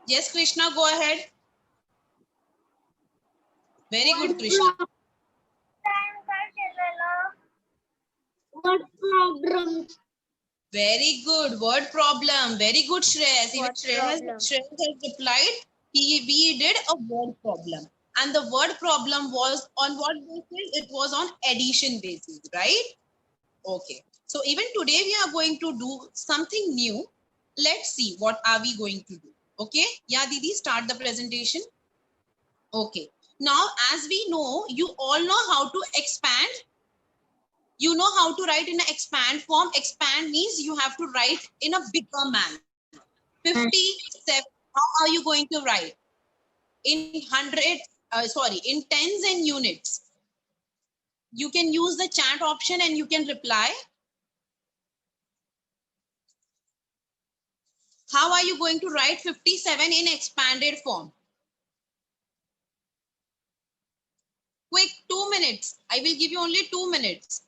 Yes, Krishna, go ahead. Very good, Krishna. Word problem. Very good. Word problem. Very good, Shreyas. Even Word problem. Shreyas has replied. We did a word problem. And the word problem was on what basis? It was on addition basis, right? Okay. So even today we are going to do something new. Let's see what are we going to do. Okay. Yeah, Didi, start the presentation. Okay. Now, as we know, you all know how to expand. You know how to write in an expand form. Expand means you have to write in a bigger manner. 57, how are you going to write? In hundreds, in tens and units. You can use the chat option and you can reply. How are you going to write 57 in expanded form? Quick, 2 minutes. I will give you only 2 minutes.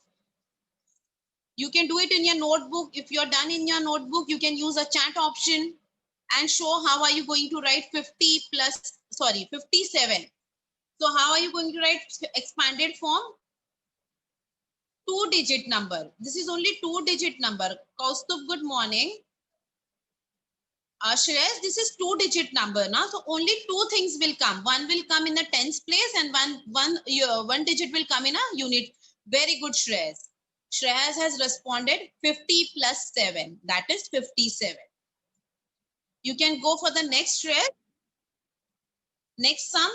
You can do it in your notebook. If you're done in your notebook, you can use a chat option and show how are you going to write 57. So how are you going to write expanded form? 2-digit number. This is only 2-digit number. Kaustubh, good morning. Shreyas, this is 2-digit number now. So only two things will come. One will come in a tens place and one digit will come in a unit. Very good, Shreyas. Shreyas has responded 50 plus 7. That is 57. You can go for the next, Shreyas. Next sum.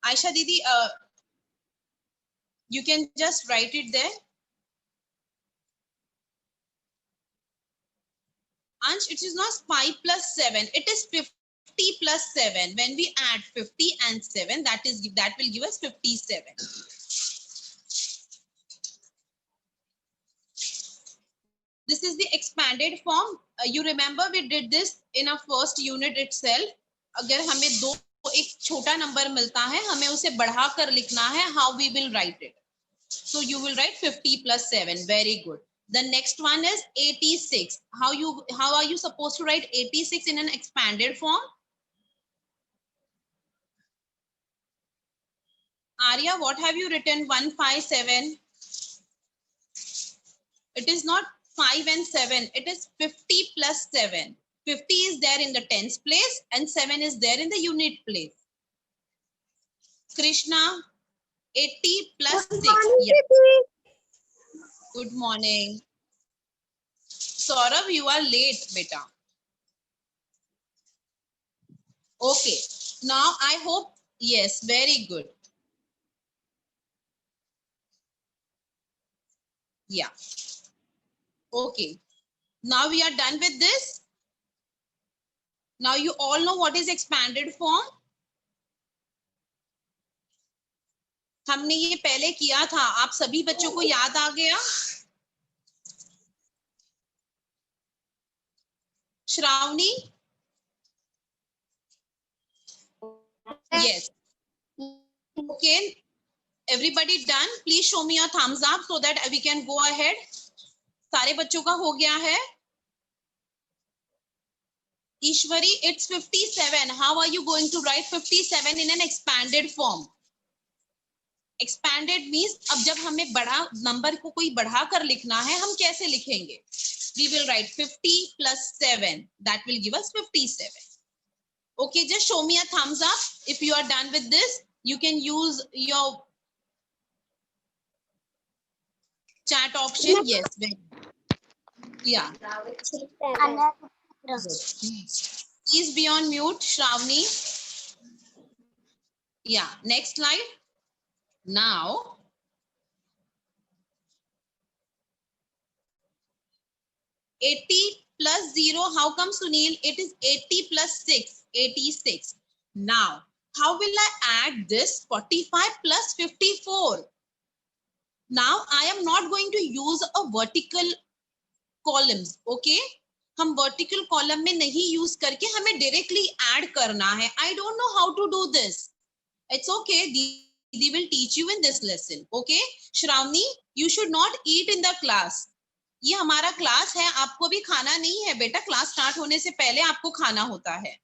Aisha Didi, you can just write it there. Ansh, it is not 5 plus 7. It is 50 plus 7. When we add 50 and 7, that will give us 57. This is the expanded form. You remember we did this in our first unit itself. अगर हमें एक छोटा number मिलता है, हमें उसे बढ़ाकर लिखना है. How we will write it? So you will write 50 plus 7. Very good. The next one is 86. How are you supposed to write 86 in an expanded form? Arya, what have you written? 157. It is not 5 and 7. It is 50 plus 7. 50 is there in the tens place and 7 is there in the unit place. Krishna, 80 plus 6. Yeah. Good morning. Saurav, you are late, beta. Okay. Now I hope, yes, very good. Yeah. Okay. Now we are done with this. Now you all know what is expanded form. हमने ये पहले किया था. आप सभी बच्चों को याद आ गया? Shravani? Yes. Okay. Everybody done? Please show me a thumbs up so that we can go ahead. सारे बच्चों का हो गया है? Ishwari, it's 57. How are you going to write 57 in an expanded form? Expanded means अब जब हमें बड़ा नंबर को कोई बढ़ा कर लिखना है, हम कैसे लिखेंगे? We will write 50 plus 7. That will give us 57. Okay, just show me a thumbs up. If you are done with this, you can use your chat option. Yes. Yeah. Please be on mute, Shravani. Yeah. Next slide. Now, $80 plus 0. How come, Sunil? It is 80 plus 6. 86. Now, how will I add this 45 plus 54? Now, I am not going to use a vertical columns. Okay? हम vertical column में नहीं use करके हमें directly add करना है. I don't know how to do this. It's okay. Didi will teach you in this lesson. Okay? Shravani, you should not eat in the class. ये हमारा class है, आपको भी खाना नहीं है बेटा. क्लास स्टार्ट होने से पहले आपको खाना होता है.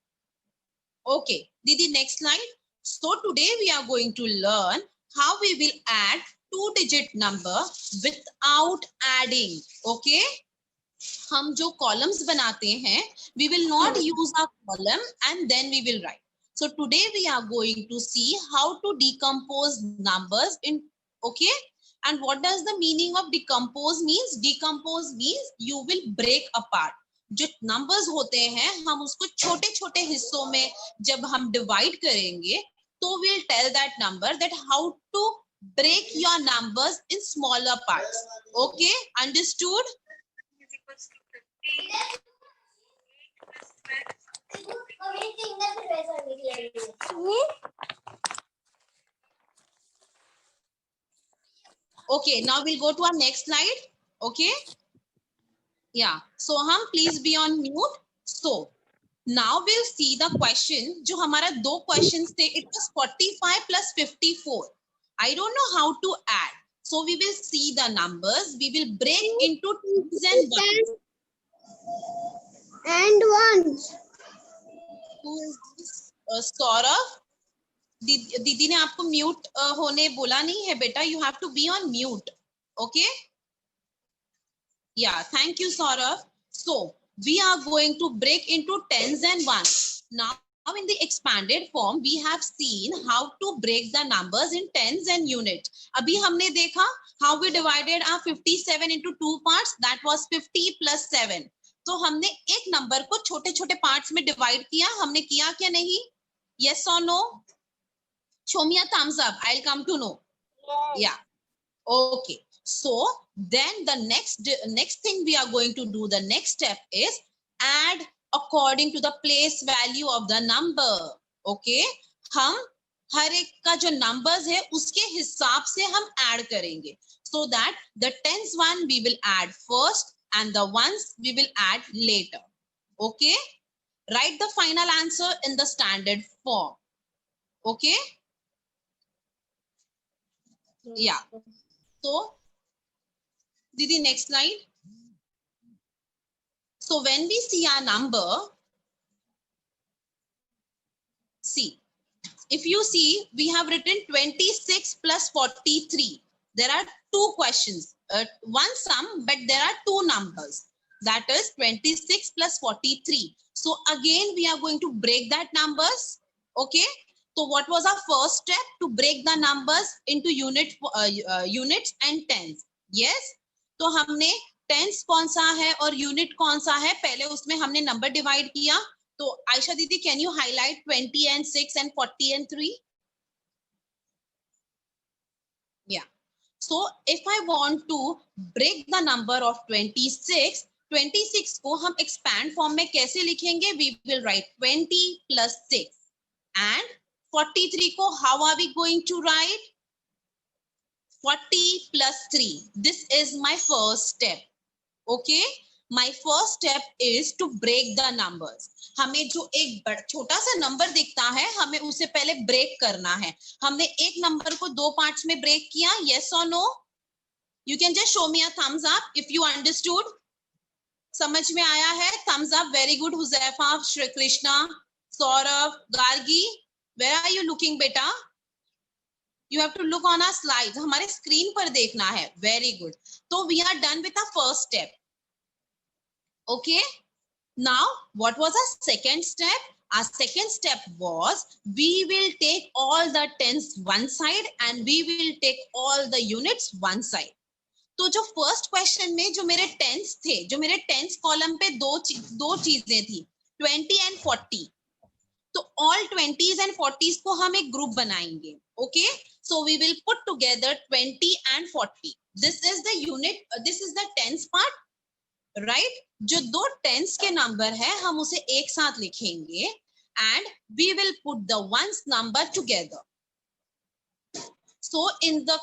Okay, Didi, next slide. So today we are going to learn how we will add two-digit number without adding. Okay, हम जो columns बनाते हैं, we will not use a column and then we will write. So today we are going to see how to decompose numbers in, okay? And what does the meaning of decompose means? Decompose means you will break apart. जो numbers होते हैं हम उसको छोटे छोटे हिस्सों में जब हम divide करेंगे तो we'll tell that number that how to break your numbers in smaller parts. Okay, understood? Okay, now we'll go to our next slide. Okay, yeah, so hum please be on mute. So now we'll see the question. जो हमारा दो questions थे, it was 45 plus 54. I don't know how to add. So we will see the numbers. We will break into twos and ones. And ones. Who is this? Saurav. दीदी ने आपको mute होने बोला नहीं है बेटा. You have to be on mute. Okay. Yeah, thank you, Saurav. So we are going to break into tens and ones. Now in the expanded form, we have seen how to break the numbers in tens and units. अभी हमने देखा how we divided our 57 into two parts. That was 50 plus 7. तो हमने एक number को छोटे छोटे parts में डिवाइड किया. हमने किया क्या नहीं? Yes or no? Show me a thumbs up. I'll come to know. Yeah. Okay. So then the next thing we are going to do, the next step is add according to the place value of the number. Okay, हम हर एक का जो numbers है उसके हिसाब से हम add करेंगे. So that the tens one we will add first and the ones we will add later. Okay, write the final answer in the standard form. Okay, yeah. So Didi, next slide. So when we see our number, see, if you see, we have written 26 plus 43. There are two questions, one sum, but there are two numbers. That is 26 plus 43. So again, we are going to break that numbers. Okay. So what was our first step? To break the numbers into units and tens. Yes. तो हमने tense कौन सा है और unit कौन सा है पहले उसमें हमने नंबर डिवाइड किया. तो आयशा दीदी, can you highlight 20 and 6 and 40 and 3? Yeah. So if I want to break the number of 26, 26 को हम expand form में कैसे लिखेंगे? We will write 20 plus 6 and 43 को how are we going to write? 40 plus 3. This is my first step. Okay, my first step is to break the numbers. हमें जो एक छोटा सा नंबर दिखता है हमें उसे पहले ब्रेक करना है. हमने एक नंबर को दो पार्ट्स में ब्रेक किया. Yes or no? You can just show me a thumbs up if you understood. समझ में आया है? Thumbs up. Very good. Huzaifa, Shri Krishna, Saurav, Gargi. Where are you looking, beta? You have to look on our slides. हमारे screen पर देखना है. Very good. So we are done with our first step. Okay. Now, what was our second step? Our second step was we will take all the tens one side and we will take all the units one side. तो जो first question में जो मेरे tense थे, जो मेरे tens column पे दो चीजें थी 20 and 40. तो all 20s and 40s को हम एक ग्रुप बनाएंगे. Okay, so we will put together 20 and 40. This is the unit, this is the tens part, right? जो दो टेंस के नंबर है हम उसे एक साथ लिखेंगे and we will put the ones number together. So in the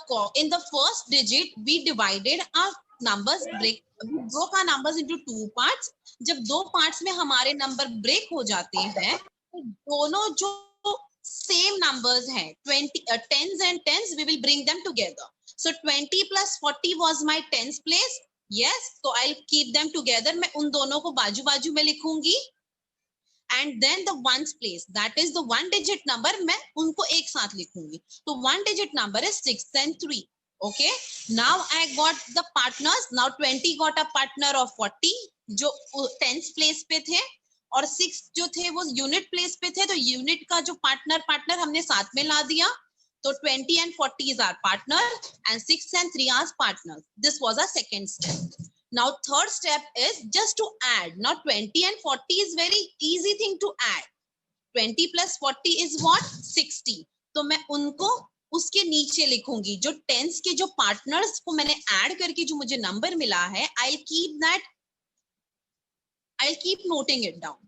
first digit we divided our numbers, we broke our numbers into two parts. जब दो parts में हमारे number break हो जाते हैं तो दोनों जो same numbers हैं 10s and 10s we will bring them together. So 20 plus 40 was my tens place. Yes, so I'll keep them together. मैं उन दोनों को बाजू बाजू में लिखूंगी. and then the ones place, that is the one digit number, मैं उनको एक साथ लिखूंगी. तो one digit number is 6 and 3. Okay, now I got the partners. Now 20 got a partner of 40 जो 10th place पे थे, और 6 जो थे वो यूनिट प्लेस पे थे, तो यूनिट का जो पार्टनर हमने साथ में ला दिया. तो 20 and 40 is our partner and 6 and 3 are partners. This was our second step. Now third step is just to add. Now 20 and 40 is very easy thing to add. 20 plus 40 is what? 60. तो मैं उनको उसके नीचे लिखूंगी. जो tense के जो partners को मैंने ऐड करके जो मुझे नंबर मिला है, I'll keep noting it down.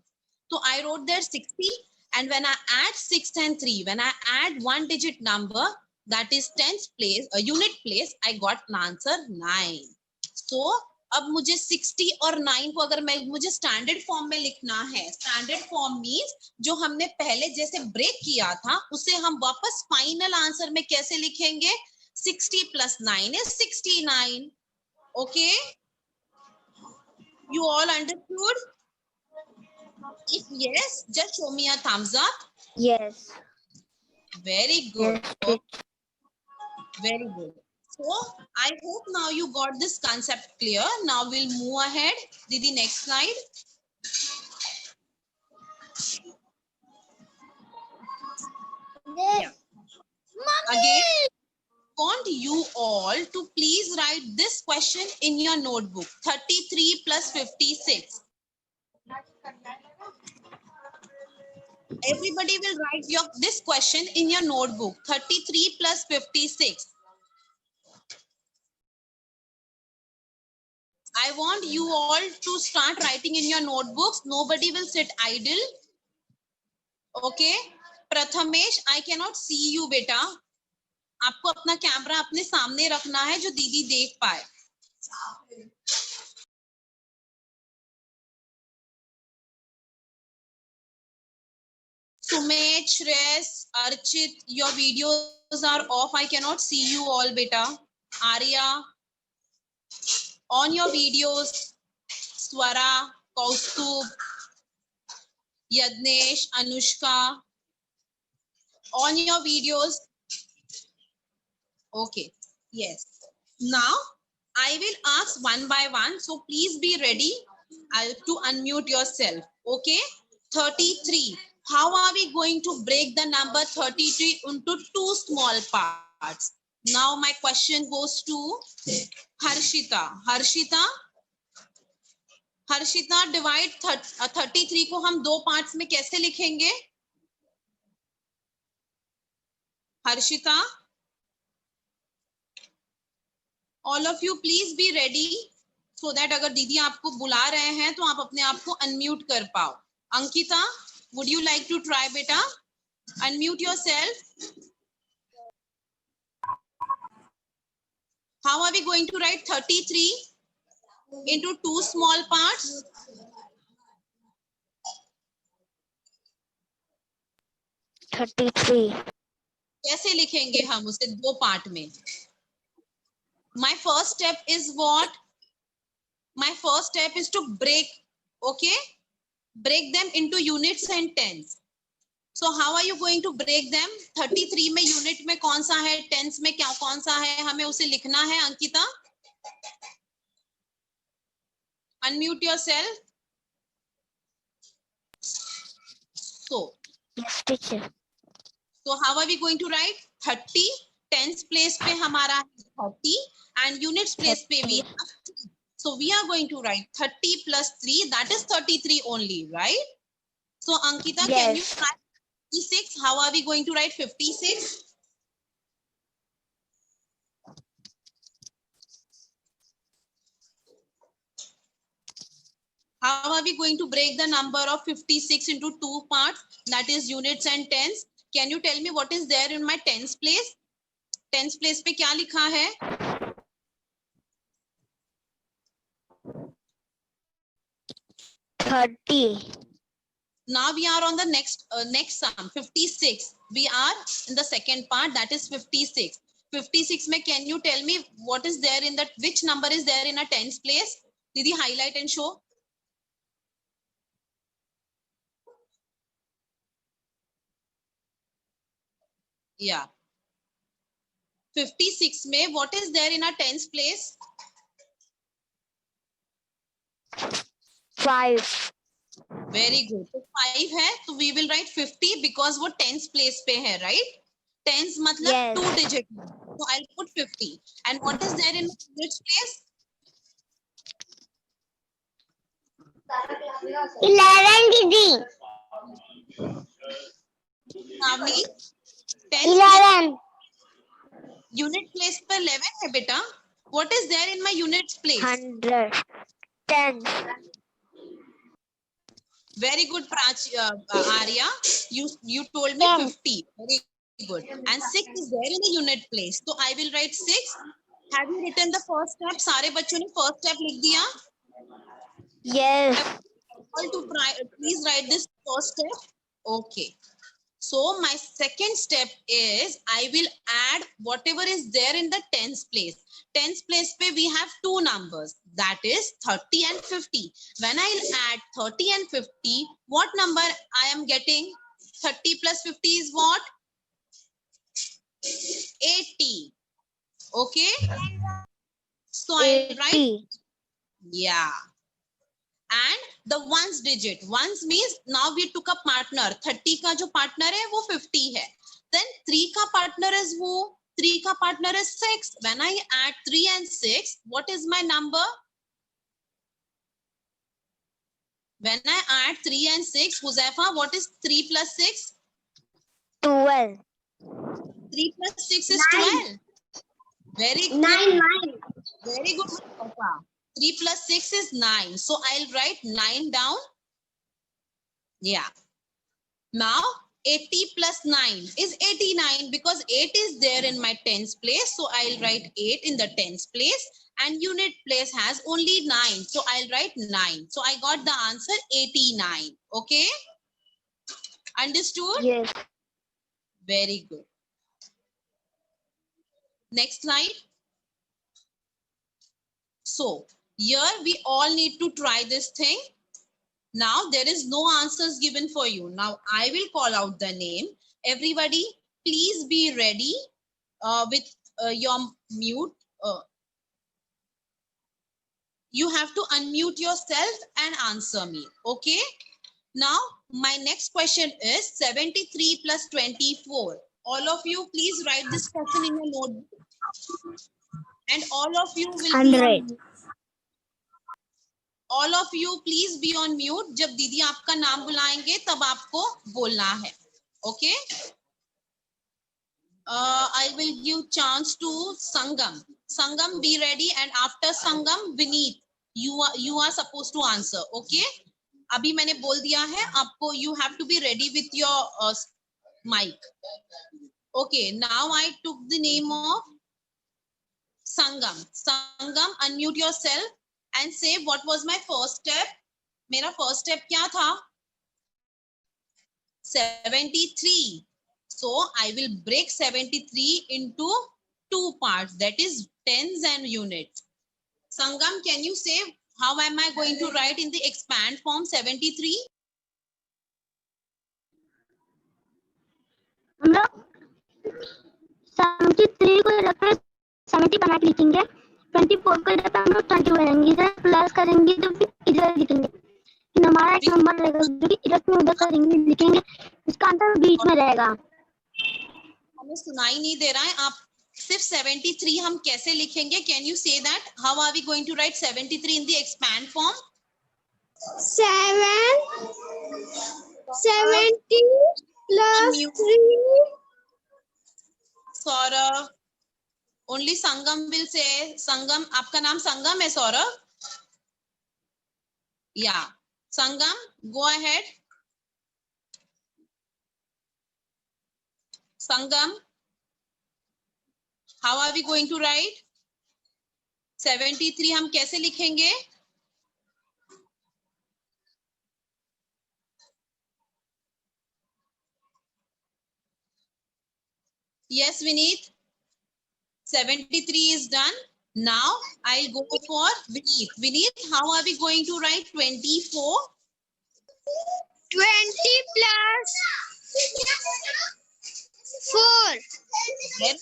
So I wrote there 60, and when I add 6 and 3, when I add one digit number, that is 10th place, unit place, I got an answer 9. So अब मुझे 60 और 9 को अगर मुझे standard form में लिखना है, standard form means जो हमने पहले जैसे ब्रेक किया था उसे हम वापस फाइनल आंसर में कैसे लिखेंगे? 60 plus 9 is 69. Okay, you all understood? If yes, just show me a thumbs up. Yes. Very good. Yes. Very good. So I hope now you got this concept clear. Now we'll move ahead. Didi, next slide. Yes. Yeah. Again, want you all to please write this question in your notebook. 33 plus 56. Everybody will write this question in your notebook. 33 plus 56. I want you all to start writing in your notebooks. Nobody will sit idle. Okay. Prathamesh, I cannot see you, beta. आपको अपना camera अपने सामने रखना है जो दीदी देख पाए. Sumit, Shreys, Archit, your videos are off. I cannot see you all, beta. Arya, on your videos. Swara, Kaustubh, Yadnesh, Anushka, on your videos. Okay, yes. Now, I will ask one by one. So please be ready to unmute yourself. Okay, 33. How are we going to break the number 33 into two small parts? Now my question goes to Harshita. Harshita, divide 33 को हम दो parts में कैसे लिखेंगे? Harshita, all of you please be ready so that अगर दीदी आपको बुला रहे हैं तो आप अपने आप को unmute कर पाओ. Ankita, would you like to try, beta? Unmute yourself. How are we going to write 33 into two small parts? कैसे लिखेंगे हम उसे दो पार्ट में? My first step is what? My first step is to break, okay? Break them into units and tens. So how are you going to break them? 33 में unit में कौन सा है? Tens में क्या कौन सा है? हमें उसे लिखना है. Ankita, unmute yourself. So, yes, teacher. So how are we going to write? 30, tens place पे हमारा 30 and units place पे we have 3. So we are going to write 30 plus 3, that is 33 only, right? So Ankita, Yes. can you try 56? How are we going to write 56? How are we going to break the number of 56 into two parts? That is units and tens. Can you tell me what is there in my tens place? Tens place पे क्या लिखा है? 30. Now we are on the next sum, 56. We are in the second part, that is 56. 56 में can you tell me what is there in that, which number is there in a tens place? Didi, highlight and show. Yeah. 56 में what is there in our tens place? 5. Very good. तो 5 है तो we will write 50 because वो tens place पे है, right? Tens मतलब Yes. 2 digit. So I'll put 50. And what is there in units place? 11 दीदी. Navneet, tens place 11. unit place पे 11 है बेटा. What is there in my units place? 100. 10. Very good, Arya. You told me 50. Very good. And 6 is there in the unit place. So I will write 6. Have you written the first step? सारे बच्चों ने first step लिख दिया? Yes. All to please write this first step. Okay. So my second step is I will add whatever is there in the tens place. Tens place pe we have two numbers, that is 30 and 50. When I'll add 30 and 50, what number I am getting? 30 plus 50 is what? 80. Okay. So I'll write, 80. yeah. And the ones digit. Ones means now we took a partner. 30 का जो partner है वो 50 है. Then 3 का partner is who? 3 का partner is 6. When I add 3 and 6, what is my number? When I add 3 and 6, Huzaifa, what is 3 plus 6? 12. 3 plus 6 is 12. Very good. 9. Very good, Huzaifa. 3 plus 6 is 9. So I'll write 9 down. Yeah. Now 80 plus 9 is 89 because 8 is there in my tens place. So I'll write 8 in the tens place and unit place has only 9. So I'll write 9. So I got the answer 89. Okay. Understood? Yes. Very good. Next slide. So here we all need to try this thing. Now there is no answers given for you. Now I will call out the name. Everybody, please be ready with your mute. You have to unmute yourself and answer me. Okay. Now my next question is 73 plus 24. All of you, please write this question in your notebook. And all of you will 100. be on. All of you please be on mute. जब दीदी आपका नाम बुलाएंगे तब आपको बोलना है. Okay? I will give chance to Sangam. Sangam, be ready, and after Sangam, Vineet, you are supposed to answer. Okay? अभी मैंने बोल दिया है आपको. You have to be ready with your mic. Okay. Now I took the name of Sangam. Sangam, unmute yourself and say what was my first step. मेरा first step क्या था? 73. So I will break 73 into two parts, that is tens and units. Sangam, can you say how am I going to write in the expand form 73? हम लोग 73 को रखकर 70 बना के लिखेंगे. 24 को जब हम लोग 20 बनाएंगे, इधर प्लस करेंगे तो फिर इधर लिखेंगे. फिर हमारा एक नंबर रहेगा जो कि इधर से उधर करेंगे लिखेंगे. इसका आंसर बीच में रहेगा. हमें सुनाई नहीं दे रहा है. आप सिर्फ 73 हम कैसे लिखेंगे? Can you say that? How are we going to write 73 in the expand form? 70 plus 3. Saurav. Only Sangam will say. Sangam, आपका नाम संगम है Saurabh? Yeah. Sangam, go ahead. Sangam, how are we going to write? 73 हम कैसे लिखेंगे? Yes, Vineet. 73 is done. Now I'll go for Vineet. Vineet, how are we going to write 24? 20 plus 4. Very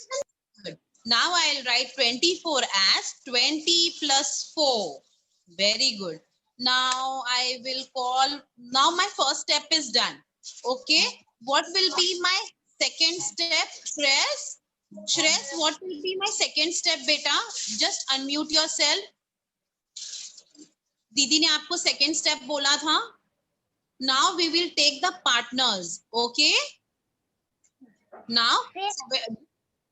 good. Now I'll write 24 as 20 plus 4. Very good. Now I will call, now my first step is done. Okay. What will be my second step? Shreyas, what will be my second step, beta? Just unmute yourself. दीदी ने आपको second step बोला था. Now we will take the partners. Okay. Now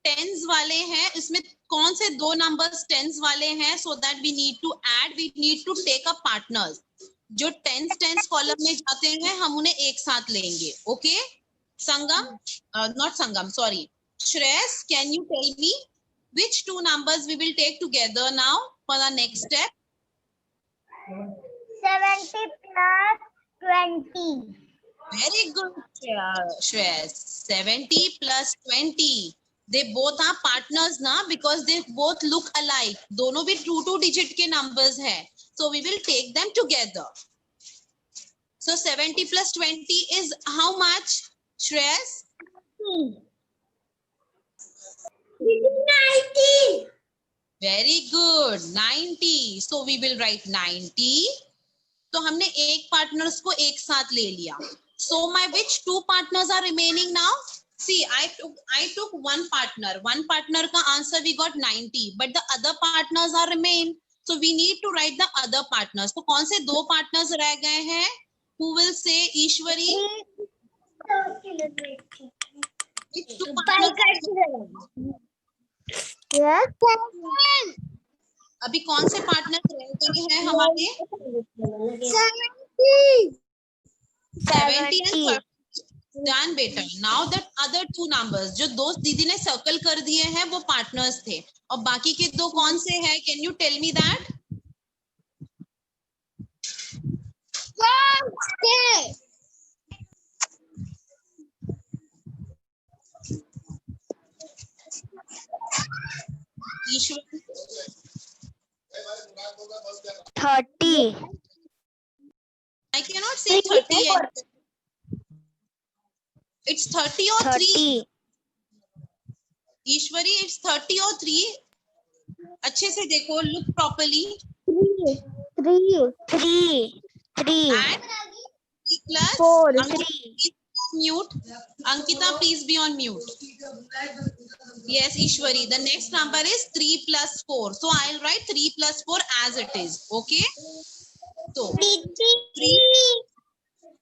tens वाले हैं, इसमें कौन से दो नंबर्स टेंस वाले हैं? So that we need to add, we need to take a partners. जो टेंस कॉलम में जाते हैं हम उन्हें एक साथ लेंगे. Okay Sangam, not Sangam, sorry Shreyas, can you tell me which two numbers we will take together now for the next step? 70 plus 20. Very good, Shreyas. 70 plus 20. They both are partners now because they both look alike. दोनों भी 2 digit के numbers हैं. So we will take them together. So 70 plus 20 is how much, Shreyas? 90. Very good. 90. So we will write 90. तो हमने एक partners को एक साथ ले लिया. So my which two partners are remaining now? See, I took one partner. One partner का answer we got 90, but the other partners are remain. So we need to write the other partners. तो कौन से दो partners रह गए हैं? Who will say, Ishwari? Which two partners? Yes. अभी कौन से partners रह गए हैं हमारे? 70 and 30. Done, बेटा. Now the other two numbers जो दो दीदी ने सर्कल कर दिए हैं वो पार्टनर्स थे, और बाकी के दो कौन से हैं? Can you tell me that? Ishwar, 30. I cannot say 30. It's 30 or 3. 30. Ishwari, it's 30 or 3. अच्छे से देखो, look properly. 3. And 3 plus 4. Ankita, 3. please mute. Ankita, please be on mute. Yes, Ishwari. The next number is 3 plus 4. So I'll write 3 plus 4 as it is. Okay. So 3.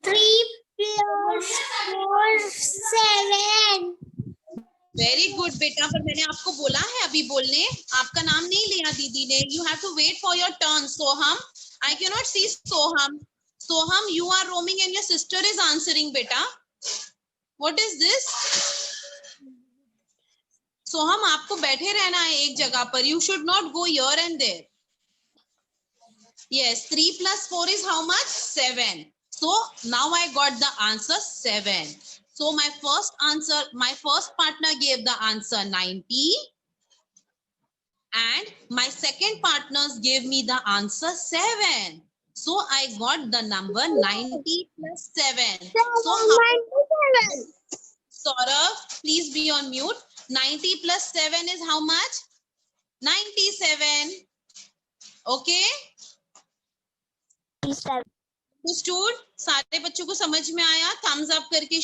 3 plus 4, 7. Very good, बेटा. पर मैंने आपको बोला है अभी बोलने, आपका नाम नहीं लिया दीदी ने. You have to wait for your turn. Soham, I cannot see Soham. Soham, you are roaming and your sister is answering, beta. What is this? Soham, आपको बैठे रहना है एक जगह पर. You should not go here and there. Yes, 3 plus 4 is how much? 7. So now I got the answer 7. So my first partner gave the answer 90. And my second partners gave me the answer 7. So I got the number 90 plus 7. So Saurav, please be on mute. 90 plus 7 is how much? 97. Okay? Understood? सारे बच्चों को समझ में आया? Thumbs up करके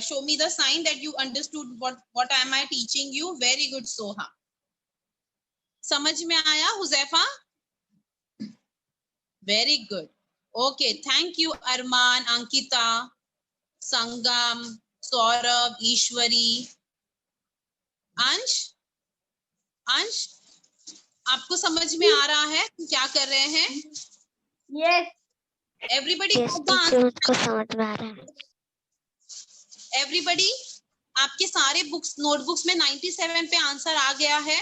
show me the sign that you understood what am I teaching you. Very good, Soha. समझ में आया Huzaifa? Very good. Okay, thank you Arman, Ankita, Sangam, Saurabh, Ishwari. अंश, आपको समझ में आ रहा है क्या कर रहे हैं? Yes. Everybody Yes, got the teacher, answer? मुझको समझ में आ रहा है. Everybody, आपके सारे बुक्स नोटबुक्स में 97 पे आंसर आ गया है?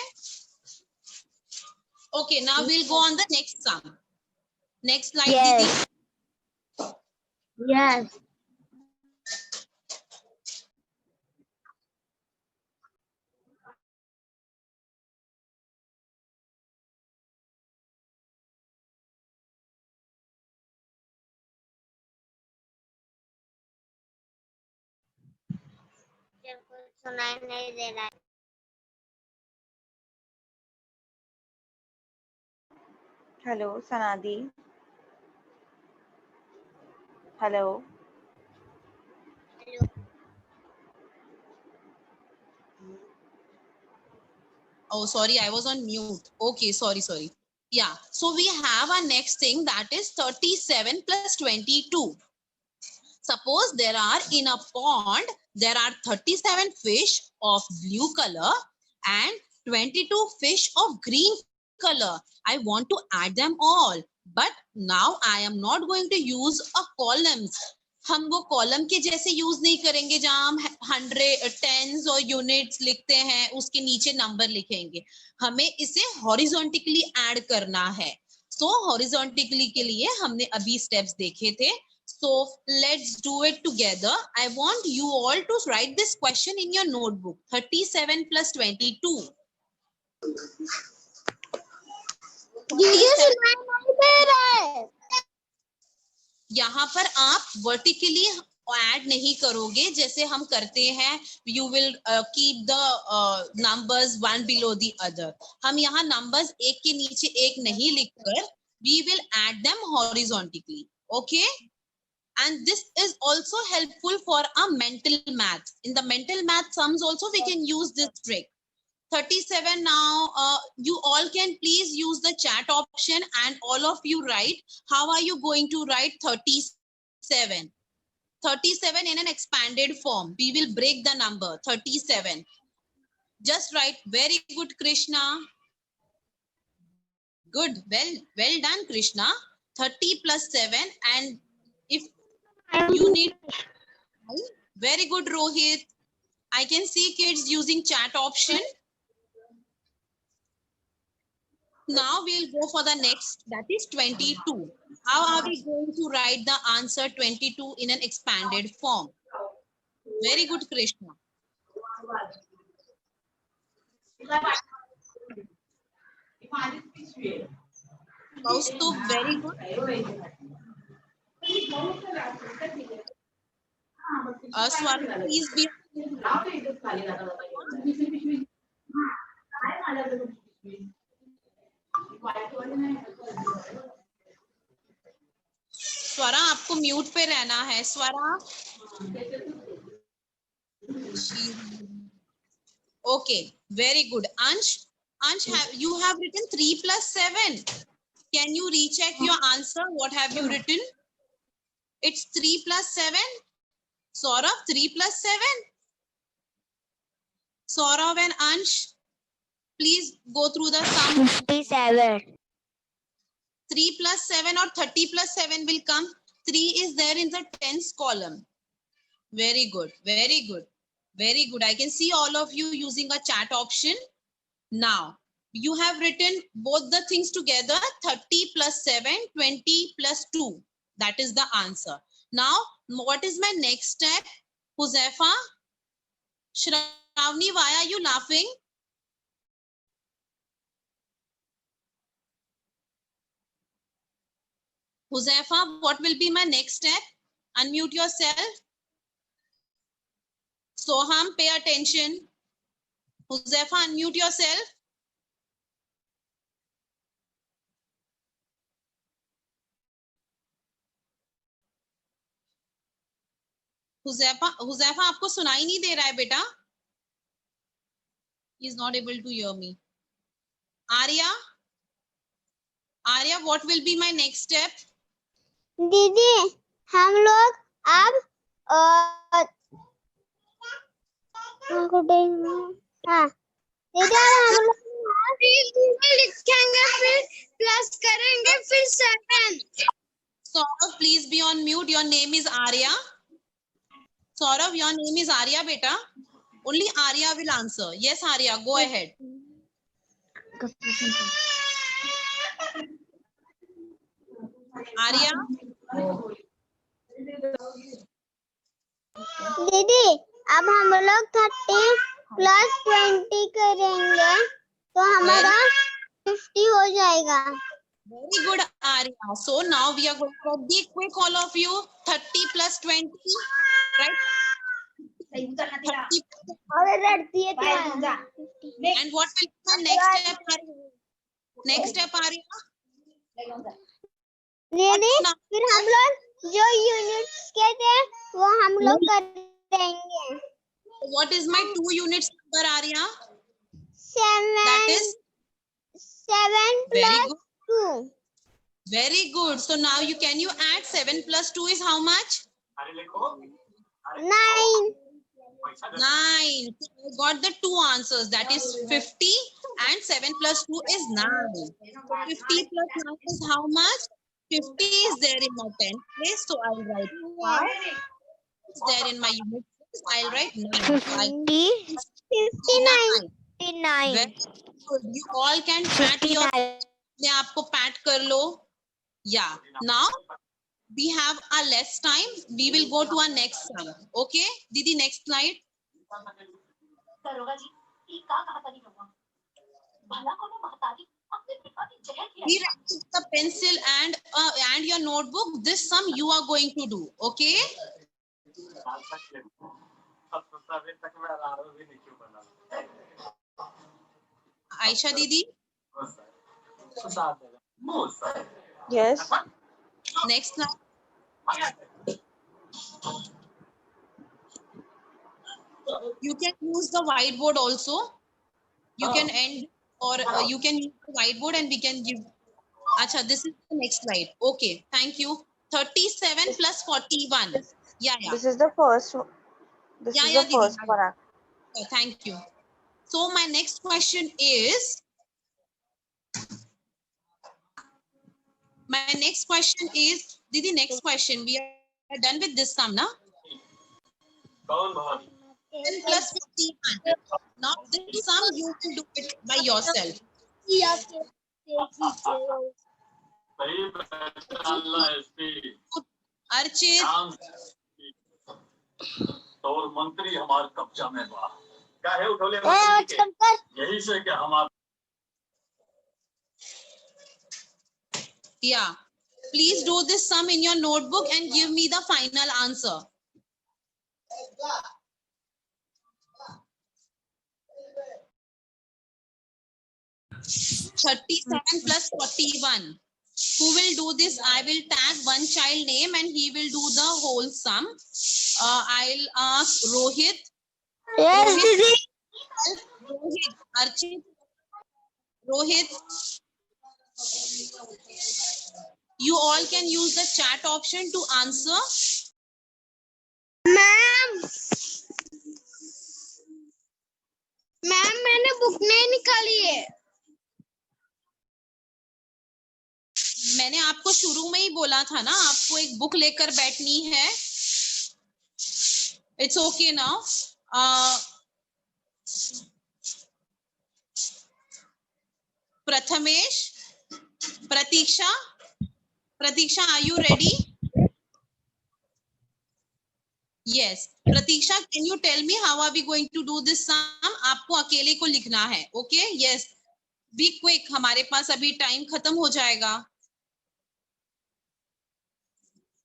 Okay, now we'll go on the next sum. Next slide, Yes. दीदी. Yes. सुनाई नहीं दे रहा है। Hello Sanadi, hello. Oh, sorry, I was on mute. Okay, sorry. Yeah, so we have our next thing, that is 37 plus 22. Suppose there are in a pond, there are 37 fish of blue color and 22 fish of green color. I want to add them all, but now I am not going to use a columns. हम वो column के जैसे use नहीं करेंगे जहां हम 100 tense और units लिखते हैं उसके नीचे नंबर लिखेंगे. हमें इसे हॉरिजॉन्टली ऐड करना है. सो हॉरिजॉन्टली के लिए हमने अभी स्टेप्स देखे थे. So let's do it together. I want you all to write this question in your notebook. 37 plus 22. यहाँ पर आप वर्टिकली ऐड नहीं करोगे जैसे हम करते हैं. You will keep the numbers one below the other. हम यहाँ नंबर्स एक के नीचे एक नहीं लिखकर we will add them horizontally. Okay. And this is also helpful for our mental math. In the mental math sums also we can use this trick. 37 now, you all can please use the chat option and all of you write. How are you going to write 37? 37 in an expanded form. We will break the number 37. Just write. Very good, Krishna. Good. Well done, Krishna. 30 plus 7 and if you need, very good, Rohit. I can see kids using chat option. Now we'll go for the next, that is 22. How are we going to write the answer 22 in an expanded form? Very good, Krishna. Kaustubh, very good. Swara, please be. स्वरा आपको mute पे रहना है. स्वरा. Okay, very good. Ansh, you have written 3 plus 7. Can you recheck your answer? What have you written? It's 3 plus 7. Saurav, 3 plus 7. Saurav and Ansh, please go through the sum. 57. 3 plus 7 or 30 plus 7 will come. 3 is there in the tens column. Very good. Very good. Very good. I can see all of you using a chat option. Now, you have written both the things together. 30 plus 7, 20 plus 2. That is the answer. Now, what is my next step? Huzaifa? Shravani, why are you laughing? Huzaifa, what will be my next step? Unmute yourself. Soham, pay attention. Huzaifa, unmute yourself. Huzaifa, आपको सुनाई नहीं दे रहा है बेटा? He is not able to hear me. Arya, what will be my next step? दीदी हम लोग अब हाँ दीदी हम लोग लिखेंगे फिर प्लस करेंगे फिर 7. Saurav, please be on mute. Your name is Arya. Saurav, your name is Arya, beta. Only Arya will answer. Yes, Arya, go ahead. Arya? दीदी अब हम लोग 30 plus 20 करेंगे तो हमारा 50 हो जाएगा. Very good, Arya. So now we are going to be quick, all of you. 30 plus 20, right? 30 और लड़ती है तो And what will be the next step? Next step, Arya? नहीं फिर हम लोग जो यूनिट्स के थे वो हम लोग करेंगे। What is my 2 units number, Arya? 7 That is 7 very plus good. 2 Very good. So now can you add 7 plus 2 is how much? 9 9. So I got the 2 answers. That is 50 and 7 plus 2 is 9. So 50 plus 9 is how much? 50 is there in my 10th place. So I'll write 5. Is there in my unit place. I'll write 9. So I 59 Very good. You all can pat your अपने आप को pat कर लो. Yeah. Now we have a less time. We will go to our next sum. Okay, Didi, next slide. Be ready with the pencil and your notebook. This sum you are going to do. Okay. Aisha Didi. Yes. Next slide. You can use the whiteboard also. You can end or you can use the whiteboard and we can give. Acha, this is the next slide. Okay, thank you. 37 plus 41. Yeah. This is the first. This is the Didi. first one. Yeah, thank you. So my next question is. Didi, next question. We are done with this sum, na? 10 plus 51. Now this sum you will do it by yourself. Archit. और मंत्री हमारे कब्जा में बा क्या है उठोले यही से क्या हमारे Yeah, please do this sum in your notebook and give me the final answer. (37 plus 41). Who will do this? I will tag one child name and he will do the whole sum. I'll ask Rohit. Yes, Didi. Rohit, Archit. Rohit. You all can use the chat option to answer. Ma'am मैंने book नहीं निकाली है। मैंने आपको शुरू में ही बोला था ना, आपको एक बुक लेकर बैठनी है. It's okay now. Prathamesh, Pratiksha, are you ready? Yes. Pratiksha, can you tell me how are we going to do this sum? आपको अकेले को लिखना है. Okay? Yes. Be quick. हमारे पास अभी टाइम खत्म हो जाएगा.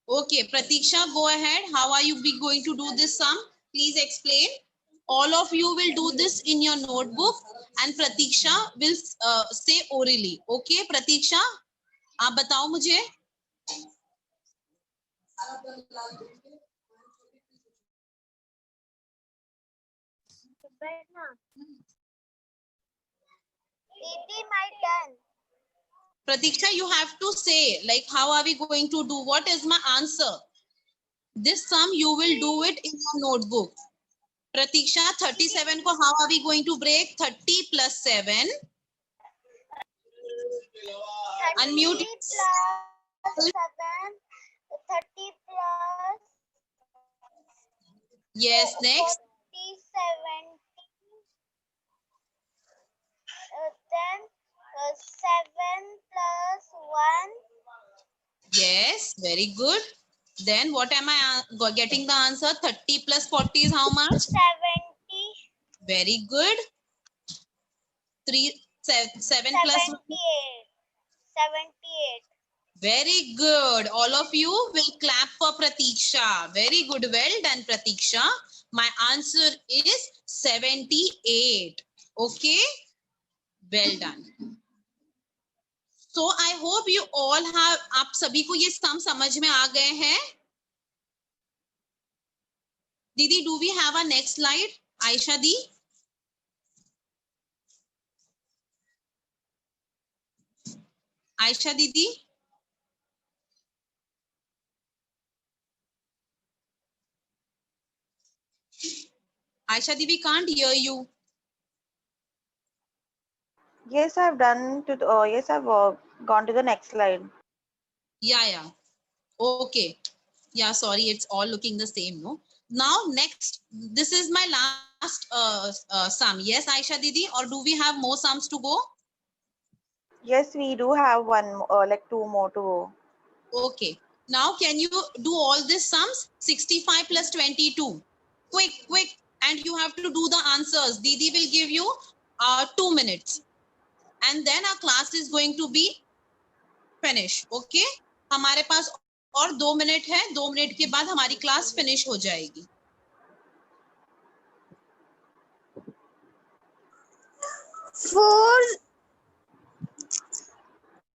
Okay, Pratiksha, go ahead. How are you going to do this sum? Please explain. All of you will do this in your notebook and Pratiksha will say orally. Okay, Pratiksha, आप बताओ मुझे. Didi, my turn. Pratiksha, you have to say, like, how are we going to do? What is my answer? This sum, you will do it in your notebook. Pratiksha, 37 ko how are we going to break? 30 plus 7. Unmute. 30 plus 7. 30 plus. Yes, next. 40, 70. Then 7 plus 1. Yes, very good. Then what am I getting the answer? 30 plus 40 is how much? 70. Very good. 7 plus 1. 78. Very good. All of you will clap for Pratiksha. Very good. Well done, Pratiksha. My answer is 78. Okay, well done. So I hope you all have, आप सभी को ये सम समझ में आ गए हैं? दीदी, do we have a next slide? Ayesha दी, आयशा दीदी, आयशा दी, we can't hear you. Yes, I've done to. Yes, I've gone to the next slide. Yeah. Okay. Yeah, sorry, it's all looking the same, no? Now, next, this is my last sum. Yes, Aisha Didi, or do we have more sums to go? Yes, we do have one, like 2 more to go. Okay. Now, can you do all these sums? 65 plus 22. Quick. And you have to do the answers. Didi will give you 2 minutes. And then our class is going to be finished. Okay? हमारे पास और 2 minute है. 2 minute के बाद हमारी class finish हो जाएगी. 4